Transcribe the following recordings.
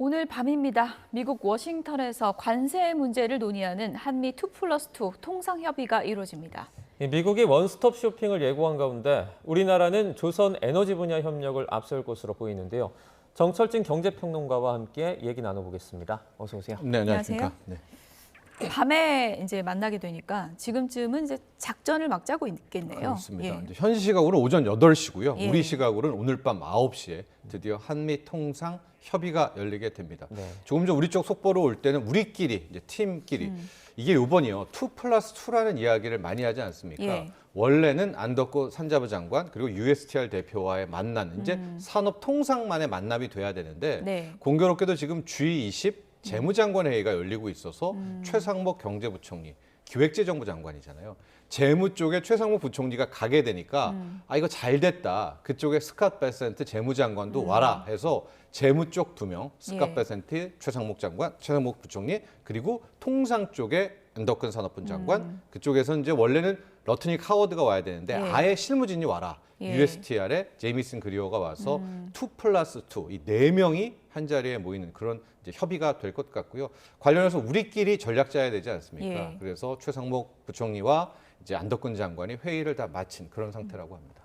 오늘 밤입니다. 미국 워싱턴에서 관세 문제를 논의하는 한미 2+2 통상협의가 이루어집니다. 미국이 원스톱 쇼핑을 예고한 가운데 우리나라는 조선 에너지 분야 협력을 앞설 것으로 보이는데요. 정철진 경제평론가와 함께 얘기 나눠보겠습니다. 어서 오세요. 네, 안녕하십니까. 네. 밤에 이제 만나게 되니까 지금쯤은 이제 작전을 막 짜고 있겠네요. 그렇습니다. 예. 이제 현지 시각으로 오전 8시고요. 예. 우리 시각으로는 오늘 밤 9시에 드디어 한미 통상 협의가 열리게 됩니다. 네. 조금 전 우리 쪽 속보로 올 때는 우리끼리, 이제 팀끼리 이게 요번이요. 2+2라는 이야기를 많이 하지 않습니까? 예. 원래는 안덕고 산자부 장관 그리고 USTR 대표와의 만남, 이제 산업 통상만의 만남이 돼야 되는데 네. 공교롭게도 지금 G20 재무장관 회의가 열리고 있어서 최상목 경제부총리, 기획재정부 장관이잖아요. 재무 쪽에 최상목 부총리가 가게 되니까 아 이거 잘 됐다. 그쪽에 스캇 베센트 재무장관도 와라 해서 재무 쪽 2명, 스캇 예. 베센트 최상목 장관, 최상목 부총리 그리고 통상 쪽에 안덕근 산업부 장관 그쪽에서 이제 원래는 러트닉 하워드가 와야 되는데 예. 아예 실무진이 와라. 예. USTR에 제이미슨 그리어가 와서 2+2 이 4명이 한 자리에 모이는 그런 이제 협의가 될 것 같고요. 관련해서 우리끼리 전략 짜야 되지 않습니까? 예. 그래서 최상목 부총리와 이제 안덕근 장관이 회의를 다 마친 그런 상태라고 합니다.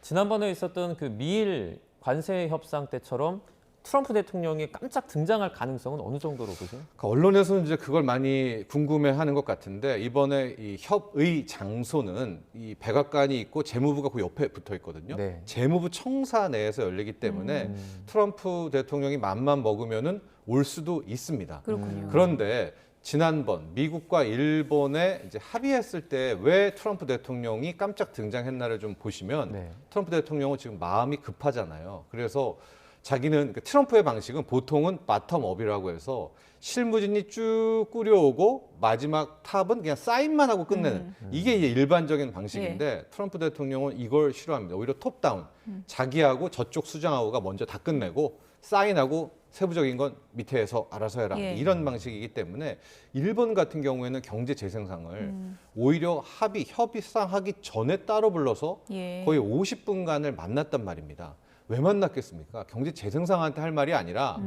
지난번에 있었던 그 미일 관세 협상 때처럼 트럼프 대통령이 깜짝 등장할 가능성은 어느 정도로 보세요? 그러니까 언론에서는 이제 그걸 많이 궁금해하는 것 같은데 이번에 이 협의 장소는 이 백악관이 있고 재무부가 그 옆에 붙어 있거든요. 네. 재무부 청사 내에서 열리기 때문에 트럼프 대통령이 맘만 먹으면은 올 수도 있습니다. 그렇군요. 그런데 지난번 미국과 일본에 이제 합의했을 때 왜 트럼프 대통령이 깜짝 등장했나를 좀 보시면 네. 트럼프 대통령은 지금 마음이 급하잖아요. 그래서 자기는 그 트럼프의 방식은 보통은 바텀업이라고 해서 실무진이 쭉 꾸려오고 마지막 탑은 그냥 사인만 하고 끝내는 이게 이제 일반적인 방식인데 트럼프 대통령은 이걸 싫어합니다. 오히려 톱다운 자기하고 저쪽 수장하고가 먼저 다 끝내고 사인하고 세부적인 건 밑에서 알아서 해라 예. 이런 방식이기 때문에 일본 같은 경우에는 경제 재생상을 오히려 협의상 하기 전에 따로 불러서 예. 거의 50분간을 만났단 말입니다. 왜 만났겠습니까? 경제 재생상한테 할 말이 아니라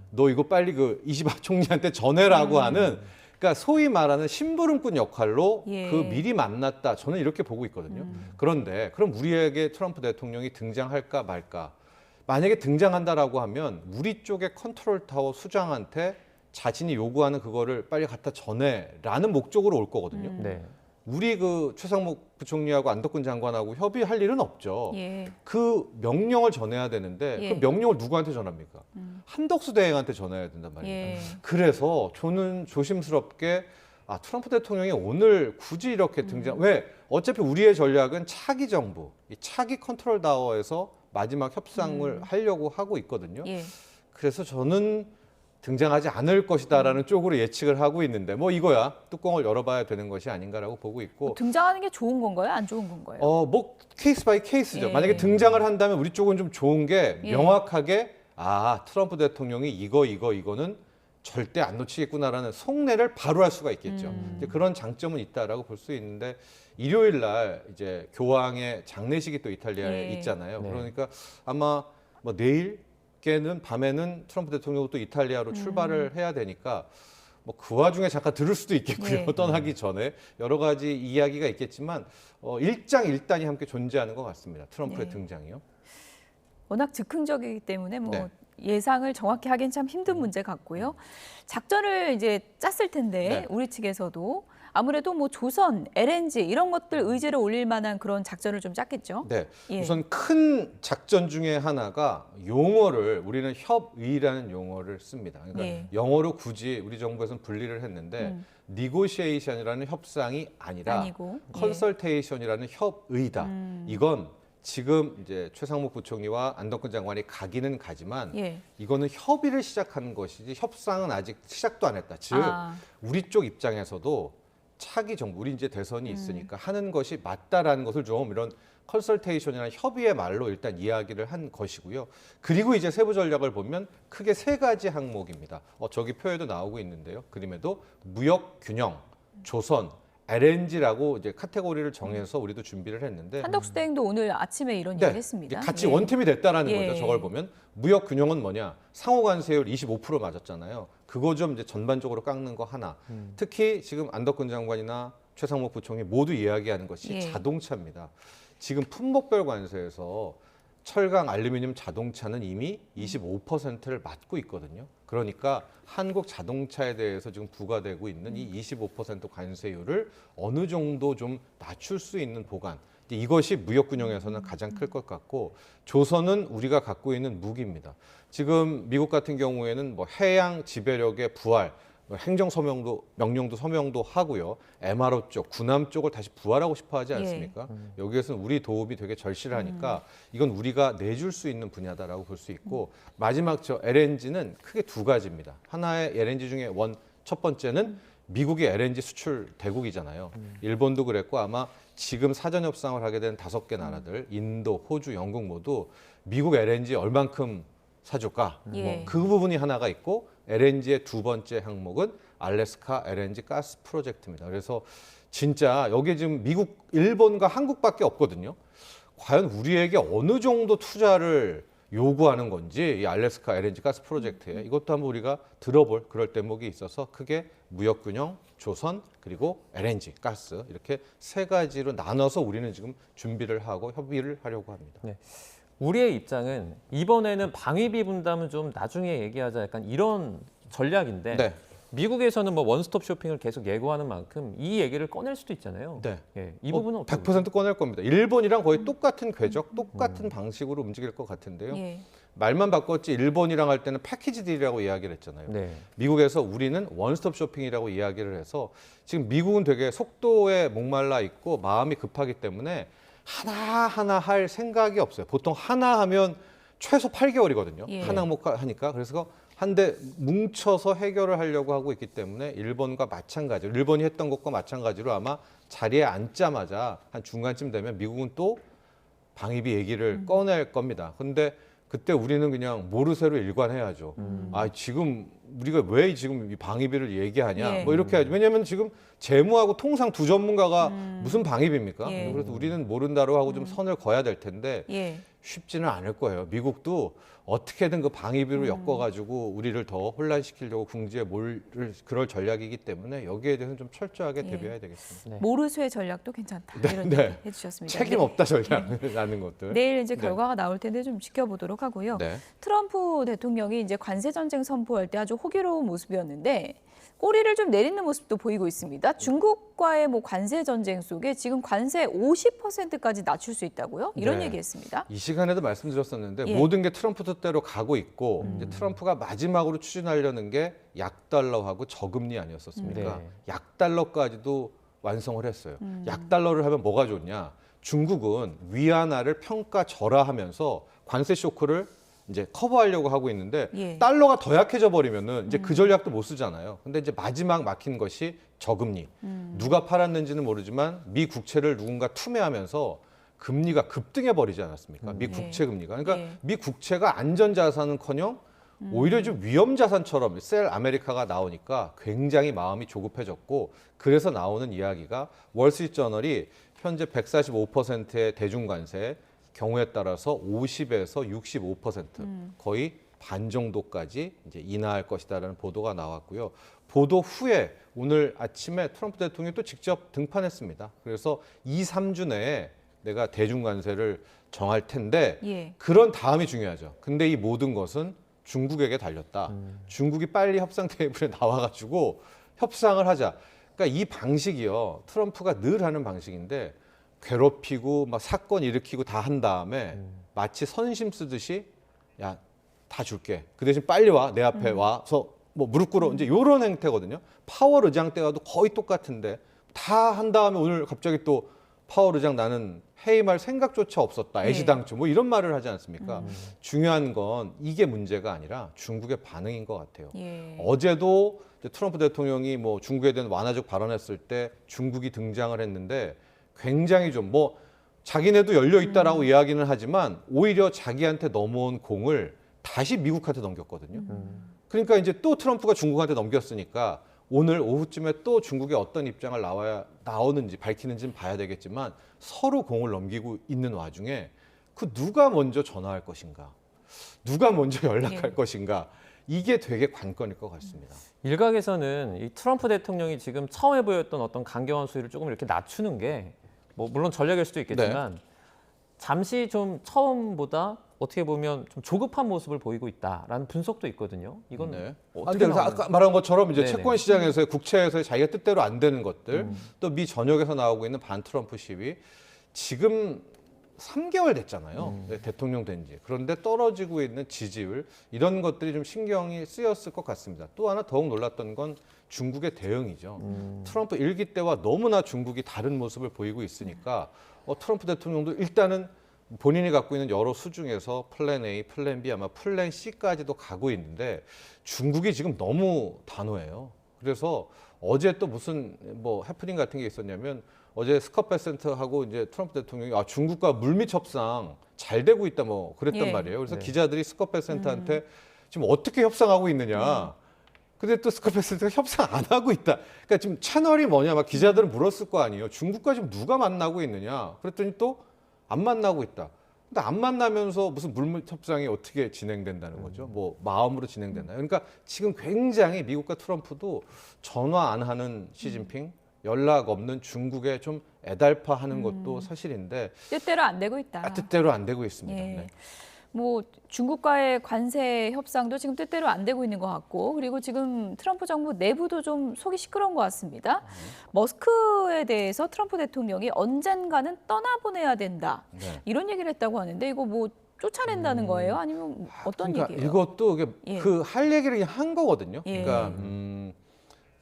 너 이거 빨리 그 이시바 총리한테 전해라고 하는 그러니까 소위 말하는 심부름꾼 역할로 예. 그 미리 만났다. 저는 이렇게 보고 있거든요. 그런데 그럼 우리에게 트럼프 대통령이 등장할까 말까? 만약에 등장한다라고 하면 우리 쪽의 컨트롤 타워 수장한테 자신이 요구하는 그거를 빨리 갖다 전해라는 목적으로 올 거거든요. 네. 우리 그 최상목 부총리하고 안덕근 장관하고 협의할 일은 없죠. 예. 그 명령을 전해야 되는데 예. 그 명령을 누구한테 전합니까? 한덕수 대행한테 전해야 된단 말입니다. 예. 그래서 저는 조심스럽게 트럼프 대통령이 오늘 굳이 이렇게 등장 왜 어차피 우리의 전략은 차기 정부, 이 차기 컨트롤 타워에서 마지막 협상을 하려고 하고 있거든요. 예. 그래서 저는 등장하지 않을 것이다라는 쪽으로 예측을 하고 있는데 뭐 이거야 뚜껑을 열어봐야 되는 것이 아닌가라고 보고 있고 등장하는 게 좋은 건가요? 안 좋은 건가요? 뭐 케이스 바이 케이스죠. 예. 만약에 등장을 한다면 우리 쪽은 좀 좋은 게 예. 명확하게 트럼프 대통령이 이거는 절대 안 놓치겠구나라는 속내를 바로 할 수가 있겠죠. 이제 그런 장점은 있다라고 볼 수 있는데 일요일 날 이제 교황의 장례식이 또 이탈리아에 예. 있잖아요. 네. 그러니까 아마 뭐 내일께는 밤에는 트럼프 대통령도 또 이탈리아로 출발을 해야 되니까 뭐 그 와중에 잠깐 들을 수도 있겠고요. 예. 떠나기 전에 여러 가지 이야기가 있겠지만 일장일단이 함께 존재하는 것 같습니다. 트럼프의 네. 등장이요. 워낙 즉흥적이기 때문에 뭐 네. 예상을 정확히 하기는 참 힘든 문제 같고요. 작전을 이제 짰을 텐데 네. 우리 측에서도 아무래도 뭐 조선, LNG 이런 것들 의제를 올릴 만한 그런 작전을 좀 짰겠죠. 네. 예. 우선 큰 작전 중에 하나가 용어를 우리는 협의라는 용어를 씁니다. 그러니까 예. 영어로 굳이 우리 정부에서는 분리를 했는데 negotiation이라는 협상이 아니라 아니고, 예. consultation이라는 협의다. 이건 지금 이제 최상목 부총리와 안덕근 장관이 가기는 가지만 예. 이거는 협의를 시작하는 것이지 협상은 아직 시작도 안 했다. 즉 우리 쪽 입장에서도 차기 정부, 우리 이제 대선이 있으니까 하는 것이 맞다라는 것을 좀 이런 컨설테이션이나 협의의 말로 일단 이야기를 한 것이고요. 그리고 이제 세부 전략을 보면 크게 3가지 항목입니다. 저기 표에도 나오고 있는데요. 그림에도 무역 균형, 조선, LNG라고 이제 카테고리를 정해서 우리도 준비를 했는데 한덕수 대행도 오늘 아침에 이런 네, 얘기를 했습니다. 이게 같이 예. 원팀이 됐다라는 예. 거죠. 저걸 보면 무역 균형은 뭐냐? 상호 관세율 25% 맞았잖아요. 그거 좀 이제 전반적으로 깎는 거 하나. 특히 지금 안덕근 장관이나 최상목 부총리 모두 이야기하는 것이 예. 자동차입니다. 지금 품목별 관세에서 철강, 알루미늄, 자동차는 이미 25%를 맞고 있거든요. 그러니까 한국 자동차에 대해서 지금 부과되고 있는 이 25% 관세율을 어느 정도 좀 낮출 수 있는 보관. 이것이 무역 균형에서는 가장 클 것 같고, 조선은 우리가 갖고 있는 무기입니다. 지금 미국 같은 경우에는 뭐 해양 지배력의 부활, 행정 명령도 서명도 하고요. MRO 쪽, 군함 쪽을 다시 부활하고 싶어 하지 않습니까? 여기에서는 우리 도움이 되게 절실하니까 이건 우리가 내줄 수 있는 분야다라고 볼 수 있고, 마지막 저 LNG는 크게 두 가지입니다. 하나의 LNG 중에 첫 번째는 미국이 LNG 수출 대국이잖아요. 일본도 그랬고 아마 지금 사전 협상을 하게 된 5개 나라들, 인도, 호주, 영국 모두 미국 LNG 얼만큼 사줄까? 예. 뭐 그 부분이 하나가 있고, LNG의 두 번째 항목은 알래스카 LNG 가스 프로젝트입니다. 그래서 진짜 여기에 지금 미국, 일본과 한국밖에 없거든요. 과연 우리에게 어느 정도 투자를 요구하는 건지 이 알래스카 LNG 가스 프로젝트에 이것도 한번 우리가 들어볼 그럴 대목이 있어서 크게 무역균형, 조선, 그리고 LNG 가스 이렇게 세 가지로 나눠서 우리는 지금 준비를 하고 협의를 하려고 합니다. 네. 우리의 입장은 이번에는 방위비 분담은 좀 나중에 얘기하자 약간 이런 전략인데 네. 미국에서는 뭐 원스톱 쇼핑을 계속 예고하는 만큼 이 얘기를 꺼낼 수도 있잖아요. 네. 예, 이 부분은 어떻게 100% 꺼낼 겁니다. 일본이랑 거의 똑같은 궤적, 똑같은 방식으로 움직일 것 같은데요. 예. 말만 바꿨지 일본이랑 할 때는 패키지 딜이라고 이야기를 했잖아요. 네. 미국에서 우리는 원스톱 쇼핑이라고 이야기를 해서 지금 미국은 되게 속도에 목말라 있고 마음이 급하기 때문에 하나하나 할 생각이 없어요. 보통 하나 하면 최소 8개월이거든요. 예. 한 항목 하니까. 그래서 한 대 뭉쳐서 해결을 하려고 하고 있기 때문에 일본과 마찬가지로, 일본이 했던 것과 마찬가지로 아마 자리에 앉자마자 한 중간쯤 되면 미국은 또 방위비 얘기를 꺼낼 겁니다. 근데 그때 우리는 그냥 모르쇠로 일관해야죠. 아, 지금 우리가 왜 지금 이 방위비를 얘기하냐? 예. 뭐 이렇게 하죠. 왜냐하면 지금 재무하고 통상 두 전문가가 무슨 방위비입니까? 예. 그래서 우리는 모른다로 하고 좀 선을 그어야 될 텐데 예. 쉽지는 않을 거예요. 미국도 어떻게든 그 방위비로 엮어가지고 우리를 더 혼란시키려고 궁지에 몰을 그럴 전략이기 때문에 여기에 대해서는 좀 철저하게 예. 대비해야 되겠습니다. 네. 모르쇠 전략도 괜찮다. 네, 이런 네. 얘기 해주셨습니다. 책임 네. 없다 전략이라는 것들. 내일 이제 네. 결과가 나올 텐데 좀 지켜보도록 하고요. 네. 트럼프 대통령이 이제 관세 전쟁 선포할 때 아주 호기로운 모습이었는데 꼬리를 좀 내리는 모습도 보이고 있습니다. 중국과의 뭐 관세 전쟁 속에 지금 관세 50%까지 낮출 수 있다고요? 이런 네. 얘기했습니다. 이 시간에도 말씀드렸었는데 예. 모든 게 트럼프 뜻대로 가고 있고 이제 트럼프가 마지막으로 추진하려는 게 약달러하고 저금리 아니었었습니까? 네. 약달러까지도 완성을 했어요. 약달러를 하면 뭐가 좋냐? 중국은 위안화를 평가절하하면서 관세 쇼크를 이제 커버하려고 하고 있는데 예. 달러가 더 약해져 버리면은 이제 그 전략도 못 쓰잖아요. 근데 이제 마지막 막힌 것이 저금리. 누가 팔았는지는 모르지만 미 국채를 누군가 투매하면서 금리가 급등해 버리지 않았습니까? 미 국채 금리가. 그러니까 예. 미 국채가 안전 자산은커녕 오히려 좀 위험 자산처럼 셀 아메리카가 나오니까 굉장히 마음이 조급해졌고, 그래서 나오는 이야기가 월스트리트저널이 현재 145%의 대중 관세, 경우에 따라서 50에서 65% 거의 반 정도까지 이제 인하할 것이다라는 보도가 나왔고요. 보도 후에 오늘 아침에 트럼프 대통령이 또 직접 등판했습니다. 그래서 2, 3주 내에 내가 대중 관세를 정할 텐데 예. 그런 다음이 중요하죠. 근데 이 모든 것은 중국에게 달렸다. 중국이 빨리 협상 테이블에 나와가지고 협상을 하자. 그러니까 이 방식이요. 트럼프가 늘 하는 방식인데 괴롭히고 막 사건 일으키고 다 한 다음에 마치 선심 쓰듯이 야, 다 줄게. 그 대신 빨리 와. 내 앞에 와서 뭐 무릎 꿇어. 이제 이런 행태거든요. 파월 의장 때와도 거의 똑같은데 다 한 다음에 오늘 갑자기 또 파월 의장 나는 해임할 생각조차 없었다. 네. 애시당초 뭐 이런 말을 하지 않습니까? 중요한 건 이게 문제가 아니라 중국의 반응인 것 같아요. 예. 어제도 이제 트럼프 대통령이 뭐 중국에 대한 완화적 발언했을 때 중국이 등장을 했는데 굉장히 좀 뭐 자기네도 열려 있다라고 이야기는 하지만 오히려 자기한테 넘어온 공을 다시 미국한테 넘겼거든요. 그러니까 이제 또 트럼프가 중국한테 넘겼으니까 오늘 오후쯤에 또 중국의 어떤 입장을 나오는지 밝히는지는 봐야 되겠지만 서로 공을 넘기고 있는 와중에 그 누가 먼저 전화할 것인가, 누가 먼저 연락할 예. 것인가, 이게 되게 관건일 것 같습니다. 일각에서는 이 트럼프 대통령이 지금 처음에 보였던 어떤 강경한 수위를 조금 이렇게 낮추는 게 뭐 물론 전략일 수도 있겠지만 잠시 좀 처음보다 어떻게 보면 좀 조급한 모습을 보이고 있다라는 분석도 있거든요. 이건 네. 어떻게 그래서 나오는 아까 말한 것처럼 이제 네네. 채권 시장에서의 국채에서의 자기가 뜻대로 안 되는 것들, 또 미 전역에서 나오고 있는 반 트럼프 시위, 지금 3개월 됐잖아요. 네, 대통령 된 지. 그런데 떨어지고 있는 지지율, 이런 것들이 좀 신경이 쓰였을 것 같습니다. 또 하나 더욱 놀랐던 건 중국의 대응이죠. 트럼프 일기 때와 너무나 중국이 다른 모습을 보이고 있으니까 트럼프 대통령도 일단은 본인이 갖고 있는 여러 수 중에서 플랜 A, 플랜 B, 아마 플랜 C까지도 가고 있는데 중국이 지금 너무 단호해요. 그래서 어제 또 무슨 뭐 해프닝 같은 게 있었냐면 어제 스캇 베센트하고 이제 트럼프 대통령이 중국과 물밑 협상 잘 되고 있다 뭐 그랬단 예. 말이에요. 그래서 네. 기자들이 스캇 베센트한테 지금 어떻게 협상하고 있느냐. 근데 또 스캇 베센트가 협상 안 하고 있다. 그러니까 지금 채널이 뭐냐 막 기자들은 물었을 거 아니에요. 중국과 지금 누가 만나고 있느냐. 그랬더니 또 안 만나고 있다. 근데 안 만나면서 무슨 물밑 협상이 어떻게 진행된다는 거죠? 뭐 마음으로 진행되나요? 그러니까 지금 굉장히 미국과 트럼프도 전화 안 하는 시진핑, 연락 없는 중국에 좀 애달파하는 것도 사실인데 뜻대로 안 되고 있다. 뜻대로 안 되고 있습니다. 예. 네. 뭐 중국과의 관세 협상도 지금 뜻대로 안 되고 있는 것 같고, 그리고 지금 트럼프 정부 내부도 좀 속이 시끄러운 것 같습니다. 머스크에 대해서 트럼프 대통령이 언젠가는 떠나보내야 된다, 네. 이런 얘기를 했다고 하는데 이거 뭐 쫓아낸다는 거예요? 아니면 어떤 그러니까 얘기예요? 이것도 예. 그 할 얘기를 그냥 한 거거든요. 예. 그러니까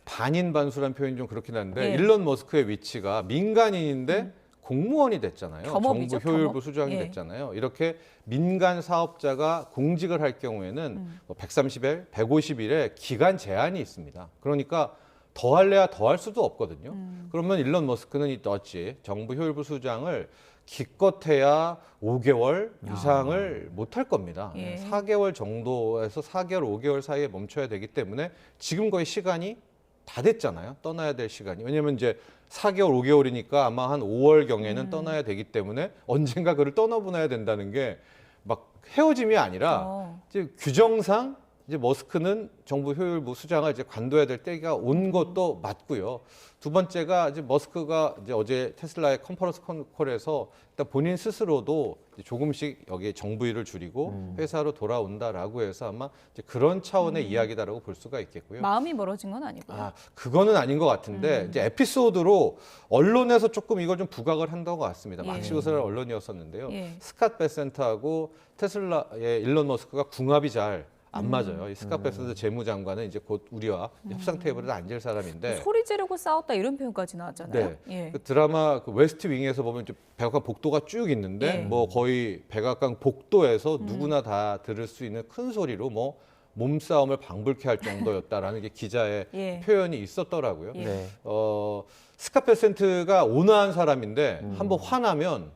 반인반수란 표현이 좀 그렇긴 한데 예. 일론 머스크의 위치가 민간인인데 공무원이 됐잖아요. 겸업이죠, 정부 효율부 겸업. 수장이 예. 됐잖아요. 이렇게 민간 사업자가 공직을 할 경우에는 뭐 130일, 150일에 기간 제한이 있습니다. 그러니까 더 할래야 더 할 수도 없거든요. 그러면 일론 머스크는 이 어찌 정부 효율부 수장을 기껏해야 5개월 이상을 못 할 겁니다. 예. 4개월 정도에서 4개월, 5개월 사이에 멈춰야 되기 때문에 지금 거의 시간이 다 됐잖아요. 떠나야 될 시간이. 왜냐하면 이제 4개월, 5개월이니까 아마 한 5월 경에는 떠나야 되기 때문에 언젠가 그를 떠나보내야 된다는 게 막 헤어짐이 아니라 이제 규정상 이제 머스크는 정부 효율부 수장을 이제 관둬야 될 때가 온 것도 맞고요. 두 번째가 이제 머스크가 이제 어제 테슬라의 컨퍼런스 콜에서 일단 본인 스스로도 이제 조금씩 여기에 정부일을 줄이고 회사로 돌아온다라고 해서 아마 이제 그런 차원의 이야기다라고 볼 수가 있겠고요. 마음이 멀어진 건 아니고요. 그거는 아닌 것 같은데 이제 에피소드로 언론에서 조금 이걸 좀 부각을 한다고 같습니다. 예. 막시우스라는 언론이었었는데요. 예. 스캇 베센트하고 테슬라의 일론 머스크가 궁합이 잘 안 맞아요. 이 스캇 베센트 재무장관은 이제 곧 우리와 협상 테이블에 앉을 사람인데 소리 지르고 싸웠다 이런 표현까지 나왔잖아요. 네. 예. 그 드라마 그 웨스트 윙에서 보면 이제 백악관 복도가 쭉 있는데 예. 뭐 거의 백악관 복도에서 누구나 다 들을 수 있는 큰 소리로 뭐 몸싸움을 방불케 할 정도였다라는 게 기자의 예. 표현이 있었더라고요. 예. 네. 스캇 베센트가 온화한 사람인데 한번 화나면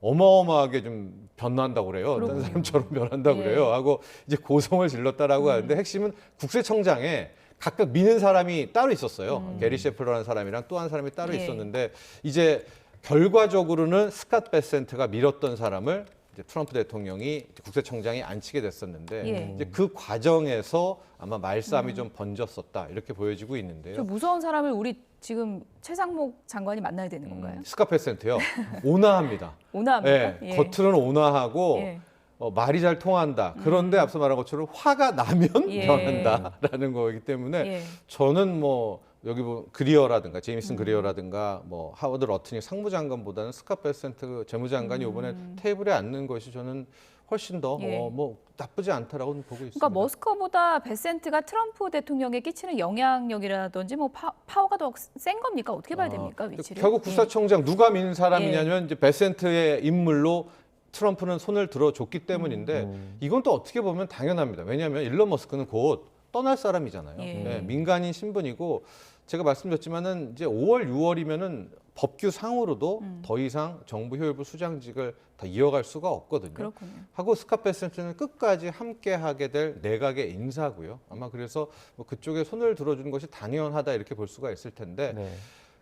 어마어마하게 좀 변한다고 그래요. 어떤 그렇군요. 사람처럼 변한다고 예. 그래요. 하고 이제 고성을 질렀다라고 하는데 핵심은 국세청장에 각각 미는 사람이 따로 있었어요. 게리 셰플러라는 사람이랑 또 한 사람이 따로 예. 있었는데 이제 결과적으로는 스캇 베센트가 밀었던 사람을 이제 트럼프 대통령이 국세청장이 앉히게 됐었는데 예. 이제 그 과정에서 아마 말싸움이 좀 번졌었다 이렇게 보여지고 있는데요. 저 무서운 사람을 우리 지금 최상목 장관이 만나야 되는 건가요? 스캇 베센트요. 온화합니다. 온화합니까? 예, 겉으로는 온화하고 예. 말이 잘 통한다. 그런데 앞서 말한 것처럼 화가 나면 예. 변한다라는 거이기 때문에 예. 저는 뭐 여기 뭐 그리어라든가 제임슨 그리어라든가 뭐 하워드 러튼이 상무장관보다는 스캇 베센트 재무장관이 이번에 테이블에 앉는 것이 저는 훨씬 더 예. 뭐 나쁘지 않다라고 보고 있습니다. 그러니까 머스크보다 베센트가 트럼프 대통령에 끼치는 영향력이라든지 뭐 파워가 더 센 겁니까? 어떻게 봐야 됩니까? 위치를? 결국 국사청장 누가 민 예. 사람이냐면 이제 베센트의 인물로 트럼프는 손을 들어줬기 때문인데 이건 또 어떻게 보면 당연합니다. 왜냐하면 일론 머스크는 곧 떠날 사람이잖아요. 예. 네, 민간인 신분이고 제가 말씀드렸지만은 이제 5월, 6월이면은 법규상으로도 더 이상 정부 효율부 수장직을 다 이어갈 수가 없거든요. 그렇군요. 하고 스캇 베센트는 끝까지 함께하게 될 내각의 인사고요. 아마 그래서 뭐 그쪽에 손을 들어주는 것이 당연하다 이렇게 볼 수가 있을 텐데 네.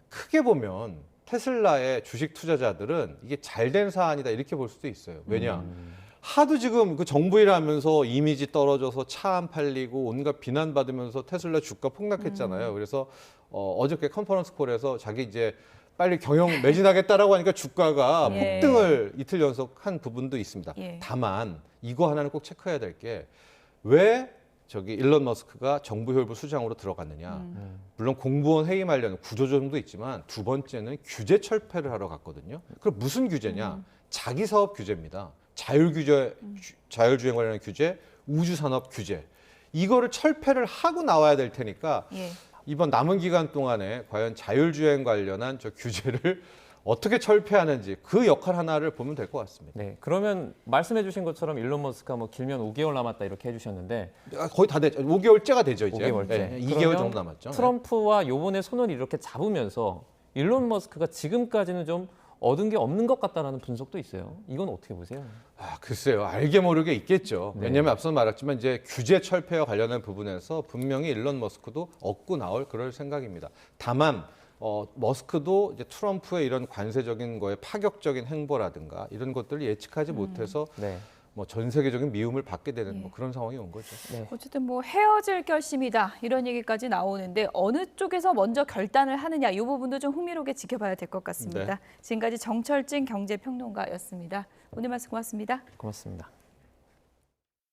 크게 보면 테슬라의 주식 투자자들은 이게 잘된 사안이다 이렇게 볼 수도 있어요. 왜냐? 하도 지금 그 정부 일하면서 이미지 떨어져서 차 안 팔리고 온갖 비난받으면서 테슬라 주가 폭락했잖아요. 그래서 어저께 컨퍼런스 콜에서 자기 이제 빨리 경영 매진하겠다라고 하니까 주가가 예. 폭등을 이틀 연속한 부분도 있습니다. 예. 다만 이거 하나는 꼭 체크해야 될 게 왜 저기 일론 머스크가 정부 효율부 수장으로 들어갔느냐. 물론 공무원 해임 하려는 구조조정도 있지만 두 번째는 규제 철폐를 하러 갔거든요. 그럼 무슨 규제냐? 자기 사업 규제입니다. 자율주행 관련한 규제, 우주산업 규제. 이거를 철폐를 하고 나와야 될 테니까 예. 이번 남은 기간 동안에 과연 자율주행 관련한 저 규제를 어떻게 철폐하는지 그 역할 하나를 보면 될 것 같습니다. 네. 그러면 말씀해주신 것처럼 일론 머스크가 뭐 길면 5개월 남았다 이렇게 해주셨는데 거의 다 됐죠. 5개월째가 되죠 이제. 5개월째. 네, 2개월 그러면 정도 남았죠. 트럼프와 요번에 손을 이렇게 잡으면서 일론 머스크가 지금까지는 좀 얻은 게 없는 것 같다라는 분석도 있어요. 이건 어떻게 보세요? 글쎄요. 알게 모르게 있겠죠. 네. 왜냐하면 앞서 말했지만 이제 규제 철폐와 관련된 부분에서 분명히 일론 머스크도 얻고 나올 그럴 생각입니다. 다만 머스크도 이제 트럼프의 이런 관세적인 거에 파격적인 행보라든가 이런 것들을 예측하지 못해서 네. 뭐 전 세계적인 미움을 받게 되는 예. 뭐 그런 상황이 온 거죠. 네. 어쨌든 뭐 헤어질 결심이다 이런 얘기까지 나오는데 어느 쪽에서 먼저 결단을 하느냐 이 부분도 좀 흥미롭게 지켜봐야 될 것 같습니다. 네. 지금까지 정철진 경제평론가였습니다. 오늘 말씀 고맙습니다. 고맙습니다.